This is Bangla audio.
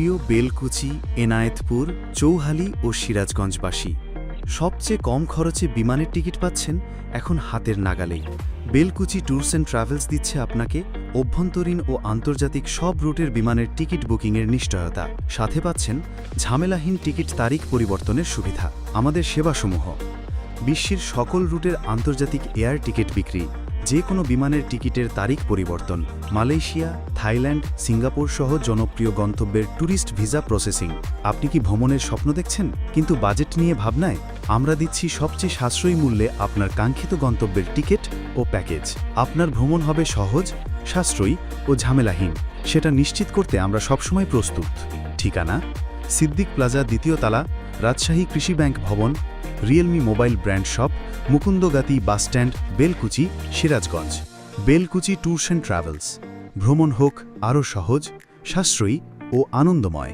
প্রিয় বেলকুচি, এনায়েতপুর, চৌহালি ও সিরাজগঞ্জবাসী, সবচেয়ে কম খরচে বিমানের টিকিট পাচ্ছেন এখন হাতের নাগালেই। বেলকুচি ট্যুরস অ্যান্ড ট্রাভেলস দিচ্ছে আপনাকে অভ্যন্তরীণ ও আন্তর্জাতিক সব রুটের বিমানের টিকিট বুকিংয়ের নিশ্চয়তা। সাথে পাচ্ছেন ঝামেলাহীন টিকিট তারিখ পরিবর্তনের সুবিধা। আমাদের সেবাসমূহ: বিশ্বের সকল রুটের আন্তর্জাতিক এয়ার টিকিট বিক্রি, যে কোনো বিমানের টিকিটের তারিখ পরিবর্তন, মালয়েশিয়া, থাইল্যান্ড, সিঙ্গাপুর সহ জনপ্রিয় গন্তব্যের ট্যুরিস্ট ভিসা প্রসেসিং। আপনি কি ভ্রমণের স্বপ্ন দেখছেন কিন্তু বাজেট নিয়ে ভাবনায়? আমরা দিচ্ছি সবচেয়ে সাশ্রয়ী মূল্যে আপনার কাঙ্ক্ষিত গন্তব্যের টিকিট ও প্যাকেজ। আপনার ভ্রমণ হবে সহজ, সাশ্রয়ী ও ঝামেলাহীন। সেটা নিশ্চিত করতে আমরা সবসময় প্রস্তুত। ঠিকানা: সিদ্দিক প্লাজা, দ্বিতীয় তালা, রাজশাহী কৃষি ব্যাংক ভবন, Realme mobile brand shop, Mukundagati bus stand, Belkuchi, Sirajganj. Belkuchi tours and travels. ভ্রমণ হোক আরও সহজ, সাশ্রয়ী ও আনন্দময়।